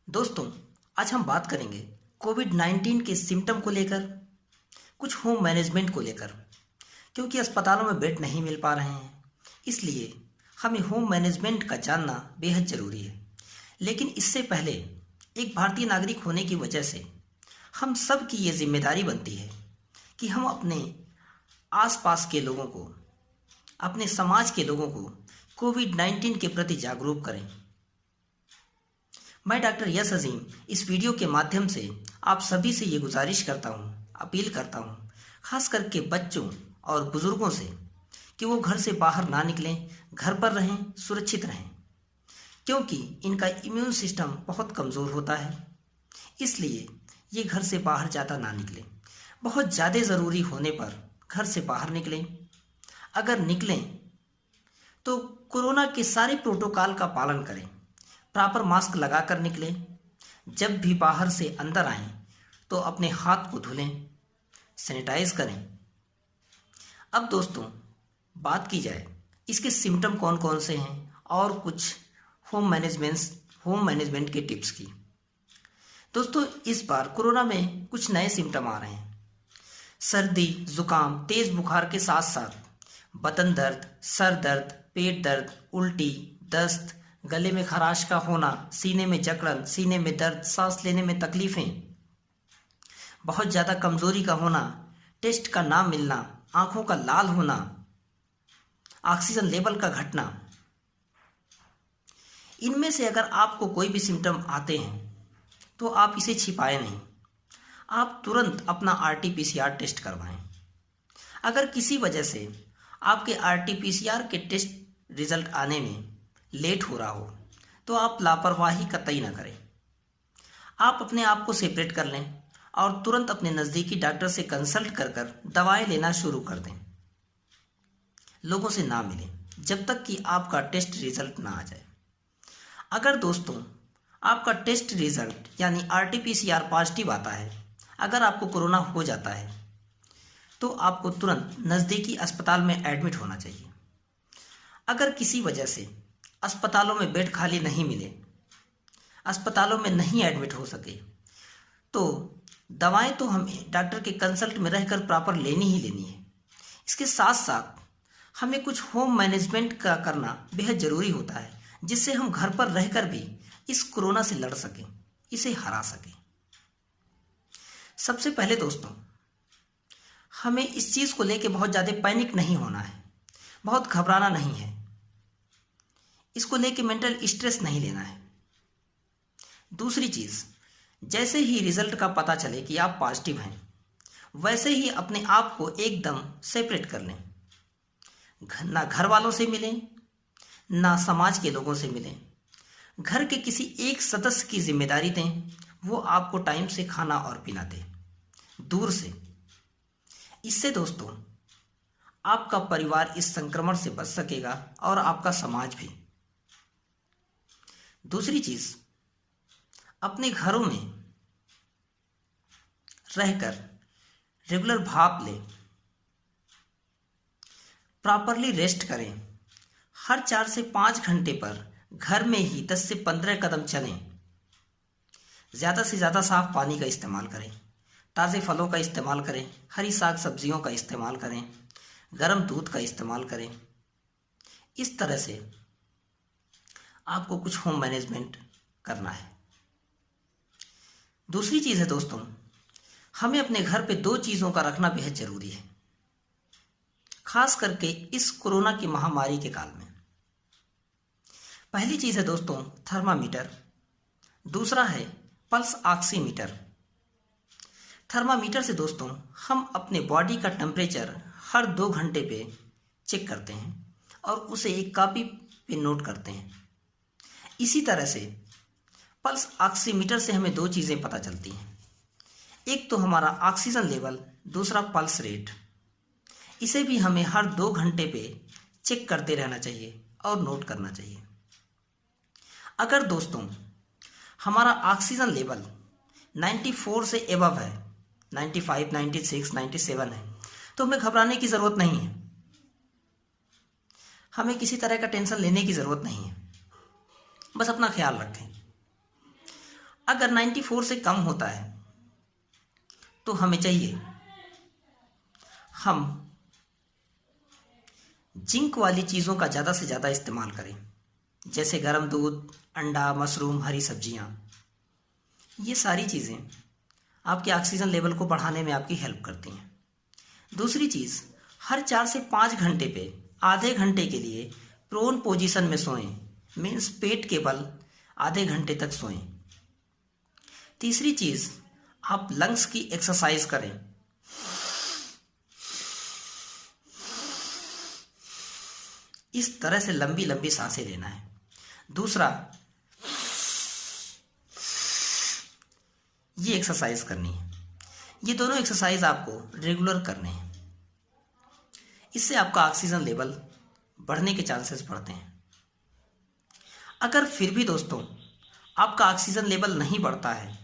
दोस्तों, आज हम बात करेंगे कोविड-19 के सिम्टम को लेकर, कुछ होम मैनेजमेंट को लेकर। क्योंकि अस्पतालों में बेड नहीं मिल पा रहे हैं, इसलिए हमें होम मैनेजमेंट का जानना बेहद ज़रूरी है। लेकिन इससे पहले एक भारतीय नागरिक होने की वजह से हम सब की ये जिम्मेदारी बनती है कि हम अपने आसपास के लोगों को, अपने समाज के लोगों को कोविड-19 के प्रति जागरूक करें। मैं डॉक्टर यस अजीम इस वीडियो के माध्यम से आप सभी से ये गुजारिश करता हूँ, अपील करता हूँ, खास करके बच्चों और बुज़ुर्गों से, कि वो घर से बाहर ना निकलें, घर पर रहें, सुरक्षित रहें। क्योंकि इनका इम्यून सिस्टम बहुत कमज़ोर होता है, इसलिए ये घर से बाहर ज़्यादा ना निकलें। बहुत ज़्यादा ज़रूरी होने पर घर से बाहर निकलें। अगर निकलें तो कोरोना के सारे प्रोटोकॉल का पालन करें। प्रॉपर मास्क लगाकर निकलें। जब भी बाहर से अंदर आएं तो अपने हाथ को धुलें, सैनिटाइज करें। अब दोस्तों, बात की जाए इसके सिम्टम कौन कौन से हैं और कुछ होम मैनेजमेंट के टिप्स की। दोस्तों, इस बार कोरोना में कुछ नए सिम्टम आ रहे हैं। सर्दी, जुकाम, तेज बुखार के साथ साथ बदन दर्द, सर दर्द, पेट दर्द, उल्टी, दस्त, गले में खराश का होना, सीने में जकड़न, सीने में दर्द, सांस लेने में तकलीफ़ें, बहुत ज़्यादा कमज़ोरी का होना, टेस्ट का ना मिलना, आँखों का लाल होना, ऑक्सीजन लेवल का घटना। इनमें से अगर आपको कोई भी सिम्टम आते हैं तो आप इसे छिपाएं नहीं, आप तुरंत अपना RT-PCR टेस्ट करवाएं। अगर किसी वजह से आपके RT-PCR के टेस्ट रिज़ल्ट आने में लेट हो रहा हो तो आप लापरवाही कतई ना करें। आप अपने आप को सेपरेट कर लें और तुरंत अपने नज़दीकी डॉक्टर से कंसल्ट कर कर दवाएं लेना शुरू कर दें। लोगों से ना मिलें जब तक कि आपका टेस्ट रिज़ल्ट ना आ जाए। अगर दोस्तों आपका टेस्ट रिज़ल्ट यानी RT-PCR पॉजिटिव आता है, अगर आपको कोरोना हो जाता है तो आपको तुरंत नज़दीकी अस्पताल में एडमिट होना चाहिए। अगर किसी वजह से अस्पतालों में बेड खाली नहीं मिले, अस्पतालों में नहीं एडमिट हो सके, तो दवाएं तो हमें डॉक्टर के कंसल्ट में रहकर प्रॉपर लेनी ही लेनी है। इसके साथ साथ हमें कुछ होम मैनेजमेंट का करना बेहद ज़रूरी होता है, जिससे हम घर पर रहकर भी इस कोरोना से लड़ सकें, इसे हरा सकें। सबसे पहले दोस्तों, हमें इस चीज़ को लेकर बहुत ज़्यादा पैनिक नहीं होना है, बहुत घबराना नहीं है, इसको लेके मेंटल स्ट्रेस नहीं लेना है। दूसरी चीज़, जैसे ही रिजल्ट का पता चले कि आप पॉजिटिव हैं, वैसे ही अपने आप को एकदम सेपरेट कर लें। ना घर वालों से मिलें, ना समाज के लोगों से मिलें। घर के किसी एक सदस्य की जिम्मेदारी दें, वो आपको टाइम से खाना और पीना दे, दूर से। इससे दोस्तों आपका परिवार इस संक्रमण से बच सकेगा और आपका समाज भी। दूसरी चीज़, अपने घरों में रहकर रेगुलर भाप लें, प्रॉपरली रेस्ट करें। हर 4 से 5 घंटे पर घर में ही 10 से 15 कदम चलें। ज़्यादा से ज़्यादा साफ पानी का इस्तेमाल करें, ताज़े फलों का इस्तेमाल करें, हरी साग सब्जियों का इस्तेमाल करें, गर्म दूध का इस्तेमाल करें। इस तरह से आपको कुछ होम मैनेजमेंट करना है। दूसरी चीज़ है दोस्तों, हमें अपने घर पे 2 चीज़ों का रखना बेहद ज़रूरी है, खास करके इस कोरोना की महामारी के काल में। पहली चीज़ है दोस्तों थर्मामीटर, दूसरा है पल्स ऑक्सीमीटर। थर्मामीटर से दोस्तों हम अपने बॉडी का टेम्परेचर हर 2 घंटे पे चेक करते हैं और उसे एक कॉपी पे नोट करते हैं। इसी तरह से पल्स ऑक्सीमीटर से हमें 2 चीज़ें पता चलती हैं, एक तो हमारा ऑक्सीजन लेवल, दूसरा पल्स रेट। इसे भी हमें हर 2 घंटे पे चेक करते रहना चाहिए और नोट करना चाहिए। अगर दोस्तों हमारा ऑक्सीजन लेवल 94 से एबव है, 95, 96, 97 है, तो हमें घबराने की ज़रूरत नहीं है, हमें किसी तरह का टेंशन लेने की ज़रूरत नहीं है। बस अपना ख्याल रखें। अगर 94 से कम होता है तो हमें चाहिए हम जिंक वाली चीज़ों का ज़्यादा से ज़्यादा इस्तेमाल करें, जैसे गर्म दूध, अंडा, मशरूम, हरी सब्जियाँ। ये सारी चीज़ें आपके ऑक्सीजन लेवल को बढ़ाने में आपकी हेल्प करती हैं। दूसरी चीज़, हर 4 से 5 घंटे पे आधे घंटे के लिए प्रोन पोजीशन में सोएं, मीन्स पेट के बल आधे घंटे तक सोएं। तीसरी चीज़, आप लंग्स की एक्सरसाइज करें। इस तरह से लंबी लंबी सांसें लेना है। दूसरा, ये एक्सरसाइज करनी है। ये दोनों एक्सरसाइज आपको रेगुलर करने हैं। इससे आपका ऑक्सीजन लेवल बढ़ने के चांसेस बढ़ते हैं। अगर फिर भी दोस्तों आपका ऑक्सीजन लेवल नहीं बढ़ता है,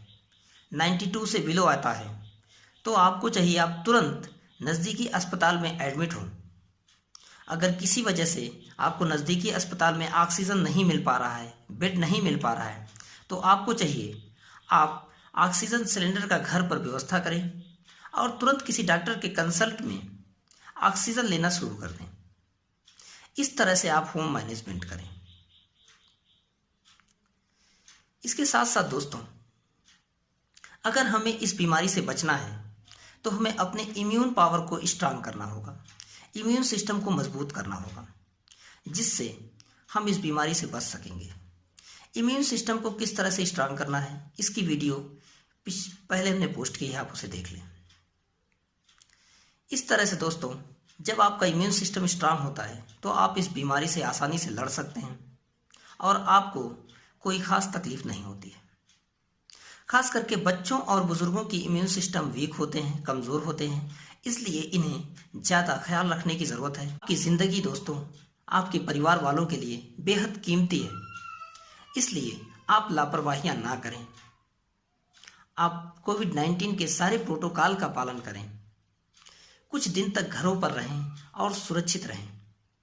92 से बिलो आता है, तो आपको चाहिए आप तुरंत नज़दीकी अस्पताल में एडमिट हो। अगर किसी वजह से आपको नज़दीकी अस्पताल में ऑक्सीजन नहीं मिल पा रहा है, बेड नहीं मिल पा रहा है, तो आपको चाहिए आप ऑक्सीजन सिलेंडर का घर पर व्यवस्था करें और तुरंत किसी डॉक्टर के कंसल्ट में ऑक्सीजन लेना शुरू कर दें। इस तरह से आप होम मैनेजमेंट करें। इसके साथ साथ दोस्तों, अगर हमें इस बीमारी से बचना है तो हमें अपने इम्यून पावर को स्ट्रांग करना होगा, इम्यून सिस्टम को मजबूत करना होगा, जिससे हम इस बीमारी से बच सकेंगे। इम्यून सिस्टम को किस तरह से स्ट्रांग करना है, इसकी वीडियो पहले हमने पोस्ट की है, आप उसे देख लें। इस तरह से दोस्तों, जब आपका इम्यून सिस्टम स्ट्रांग होता है तो आप इस बीमारी से आसानी से लड़ सकते हैं और आपको कोई ख़ास तकलीफ नहीं होती है। खास करके बच्चों और बुज़ुर्गों की इम्यून सिस्टम वीक होते हैं, कमज़ोर होते हैं, इसलिए इन्हें ज़्यादा ख्याल रखने की ज़रूरत है। आपकी ज़िंदगी दोस्तों आपके परिवार वालों के लिए बेहद कीमती है, इसलिए आप लापरवाहियाँ ना करें। आप कोविड-19 के सारे प्रोटोकॉल का पालन करें, कुछ दिन तक घरों पर रहें और सुरक्षित रहें।